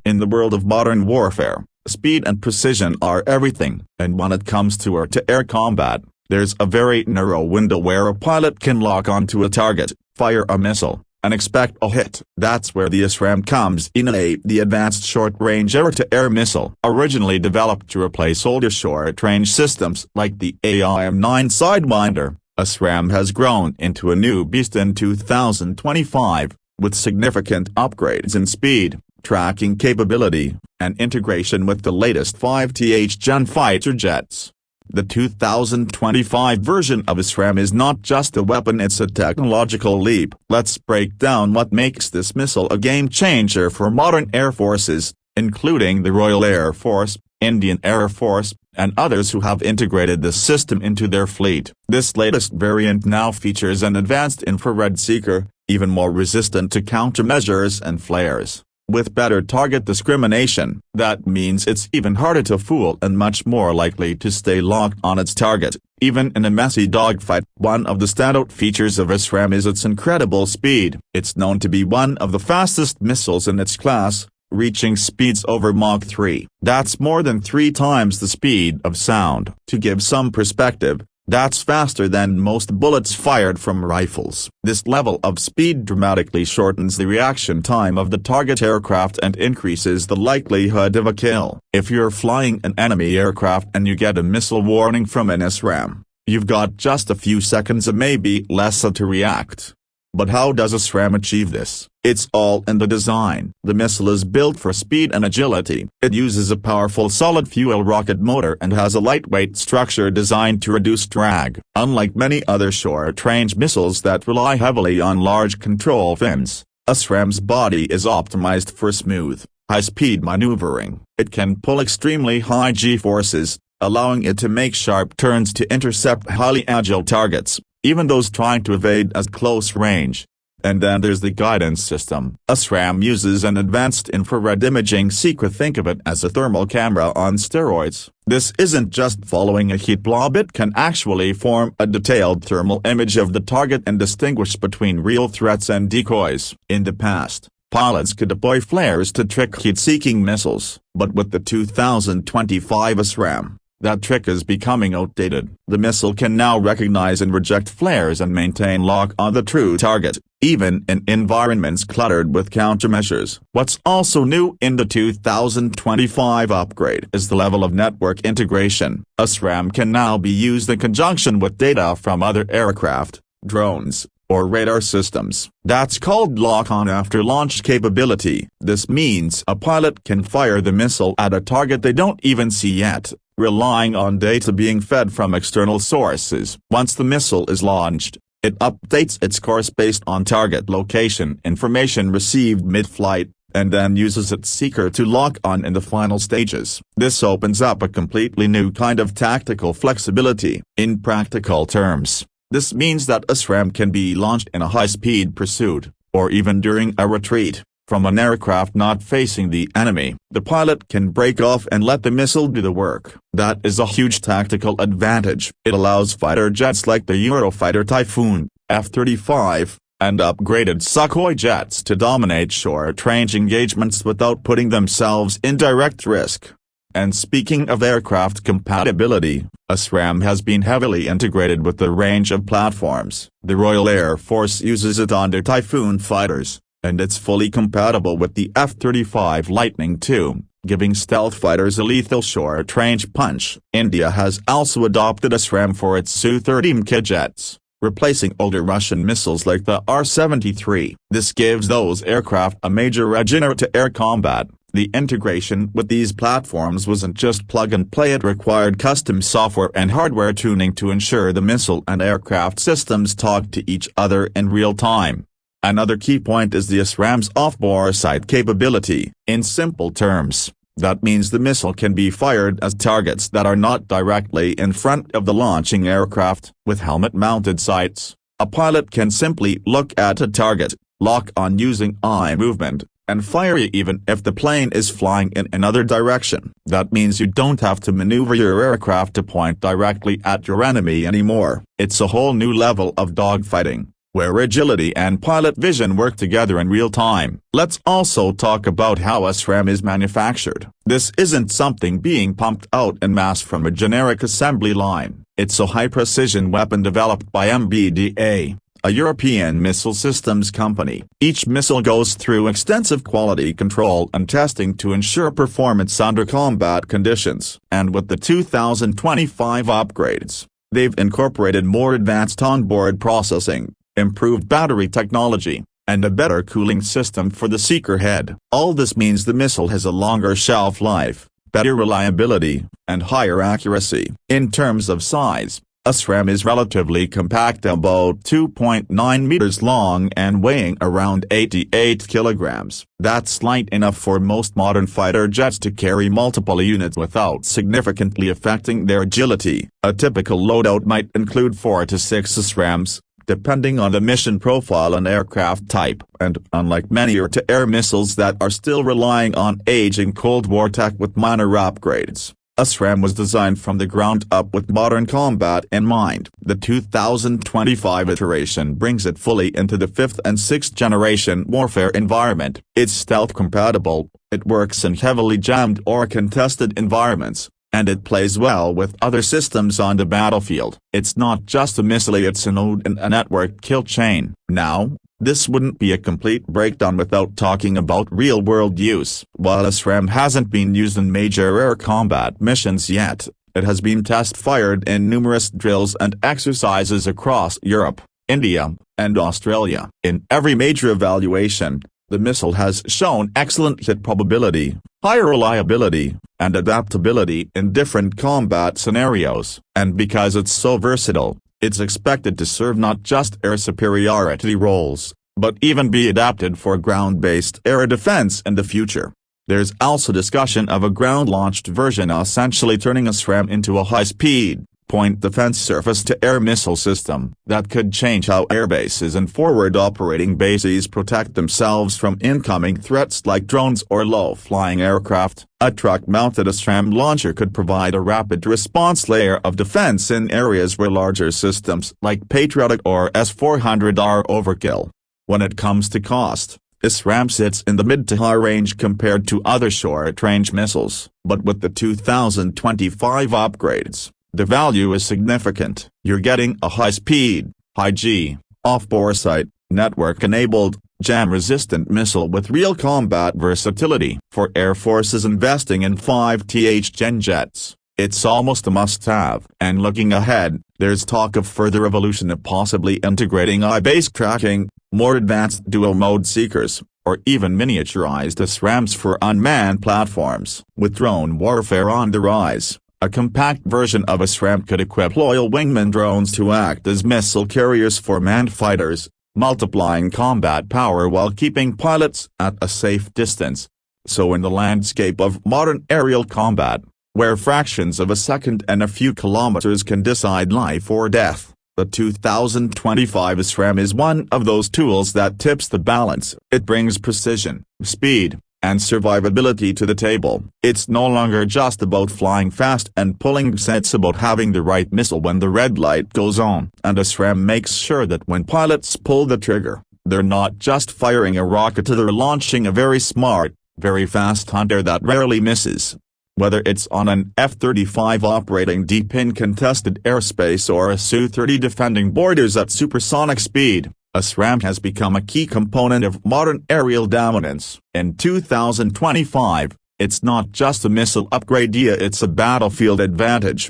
In the world of modern warfare, speed and precision are everything, and when it comes to air-to-air combat, there's a very narrow window where a pilot can lock onto a target, fire a missile, and expect a hit. That's where the ASRAAM comes in. The Advanced Short-Range Air-to-Air Missile, originally developed to replace older short-range systems like the AIM-9 Sidewinder, ASRAAM has grown into a new beast in 2025, with significant upgrades in speed, tracking capability, and integration with the latest 5th Gen fighter jets. The 2025 version of ASRAAM is not just a weapon, it's a technological leap. Let's break down what makes this missile a game-changer for modern air forces, including the Royal Air Force, Indian Air Force, and others who have integrated this system into their fleet. This latest variant now features an advanced infrared seeker, even more resistant to countermeasures and flares. With better target discrimination, that means it's even harder to fool and much more likely to stay locked on its target, even in a messy dogfight. One of the standout features of ASRAAM is its incredible speed. It's known to be one of the fastest missiles in its class, reaching speeds over Mach 3. That's more than 3 times the speed of sound. To give some perspective, that's faster than most bullets fired from rifles. This level of speed dramatically shortens the reaction time of the target aircraft and increases the likelihood of a kill. If you're flying an enemy aircraft and you get a missile warning from an ASRAAM, you've got just a few seconds or maybe less to react. But how does ASRAAM achieve this? It's all in the design. The missile is built for speed and agility. It uses a powerful solid-fuel rocket motor and has a lightweight structure designed to reduce drag. Unlike many other short-range missiles that rely heavily on large control fins, ASRAAM's body is optimized for smooth, high-speed maneuvering. It can pull extremely high G-forces, allowing it to make sharp turns to intercept highly agile targets, even those trying to evade at close range. And then there's the guidance system. ASRAAM uses an advanced infrared imaging seeker. Think of it as a thermal camera on steroids. This isn't just following a heat blob, it can actually form a detailed thermal image of the target and distinguish between real threats and decoys. In the past, pilots could deploy flares to trick heat-seeking missiles, but with the 2025 ASRAAM, that trick is becoming outdated. The missile can now recognize and reject flares and maintain lock on the true target, even in environments cluttered with countermeasures. What's also new in the 2025 upgrade is the level of network integration. ASRAAM can now be used in conjunction with data from other aircraft, drones, or radar systems. That's called lock-on after launch capability. This means a pilot can fire the missile at a target they don't even see yet, relying on data being fed from external sources. Once the missile is launched, it updates its course based on target location information received mid-flight, and then uses its seeker to lock on in the final stages. This opens up a completely new kind of tactical flexibility. In practical terms, this means that ASRAAM can be launched in a high-speed pursuit, or even during a retreat, from an aircraft not facing the enemy. The pilot can break off and let the missile do the work. That is a huge tactical advantage. It allows fighter jets like the Eurofighter Typhoon, F-35, and upgraded Sukhoi jets to dominate short-range engagements without putting themselves in direct risk. And speaking of aircraft compatibility, ASRAAM has been heavily integrated with a range of platforms. The Royal Air Force uses it on their Typhoon fighters, and it's fully compatible with the F-35 Lightning II, giving stealth fighters a lethal short-range punch. India has also adopted ASRAAM for its Su-30 Mk jets, replacing older Russian missiles like the R-73. This gives those aircraft a major edge in air-to-air combat. The integration with these platforms wasn't just plug-and-play, it required custom software and hardware tuning to ensure the missile and aircraft systems talk to each other in real time. Another key point is the ASRAAM's off-bore sight capability. In simple terms, that means the missile can be fired at targets that are not directly in front of the launching aircraft. With helmet-mounted sights, a pilot can simply look at a target, lock on using eye movement, and fire even if the plane is flying in another direction. That means you don't have to maneuver your aircraft to point directly at your enemy anymore. It's a whole new level of dogfighting. where agility and pilot vision work together in real time. Let's also talk about how ASRAAM is manufactured. This isn't something being pumped out en masse from a generic assembly line. It's a high-precision weapon developed by MBDA, a European missile systems company. Each missile goes through extensive quality control and testing to ensure performance under combat conditions. And with the 2025 upgrades, they've incorporated more advanced onboard processing, improved battery technology, and a better cooling system for the seeker head. All this means the missile has a longer shelf life, better reliability, and higher accuracy. In terms of size, ASRAAM is relatively compact, about 2.9 meters long and weighing around 88 kilograms. That's light enough for most modern fighter jets to carry multiple units without significantly affecting their agility. A typical loadout might include 4 to 6 ASRAAMs, depending on the mission profile and aircraft type, and unlike many air-to-air missiles that are still relying on aging Cold War tech with minor upgrades, ASRAAM was designed from the ground up with modern combat in mind. The 2025 iteration brings it fully into the 5th and 6th generation warfare environment. It's stealth compatible, it works in heavily jammed or contested environments, and it plays well with other systems on the battlefield. It's not just a missile, it's a node in a network kill chain. Now, this wouldn't be a complete breakdown without talking about real-world use. While ASRAAM hasn't been used in major air combat missions yet, it has been test-fired in numerous drills and exercises across Europe, India, and Australia. In every major evaluation, the missile has shown excellent hit probability, higher reliability, and adaptability in different combat scenarios. And because it's so versatile, it's expected to serve not just air superiority roles, but even be adapted for ground-based air defense in the future. There's also discussion of a ground-launched version, essentially turning ASRAAM into a high-speed, point defense surface-to-air missile system that could change how airbases and forward operating bases protect themselves from incoming threats like drones or low-flying aircraft. A truck-mounted ASRAAM launcher could provide a rapid response layer of defense in areas where larger systems like Patriot or S-400 are overkill. When it comes to cost, ASRAAM sits in the mid to high range compared to other short-range missiles, but with the 2025 upgrades, the value is significant. You're getting a high-speed, high-G, off-boresight, network-enabled, jam-resistant missile with real combat versatility. For air forces investing in 5th gen jets, it's almost a must-have. And looking ahead, there's talk of further evolution of possibly integrating eye-based tracking, more advanced dual-mode seekers, or even miniaturized ASRAAMs for unmanned platforms. With drone warfare on the rise, a compact version of ASRAAM could equip loyal wingman drones to act as missile carriers for manned fighters, multiplying combat power while keeping pilots at a safe distance. So in the landscape of modern aerial combat, where fractions of a second and a few kilometers can decide life or death, the 2025 ASRAAM is one of those tools that tips the balance. It brings precision, speed, and survivability to the table. It's no longer just about flying fast and pulling, it's about having the right missile when the red light goes on. And ASRAAM makes sure that when pilots pull the trigger, they're not just firing a rocket, they're launching a very smart, very fast hunter that rarely misses. Whether it's on an F-35 operating deep in contested airspace or a Su-30 defending borders at supersonic speed, ASRAAM has become a key component of modern aerial dominance. In 2025, it's not just a missile upgrade, it's a battlefield advantage.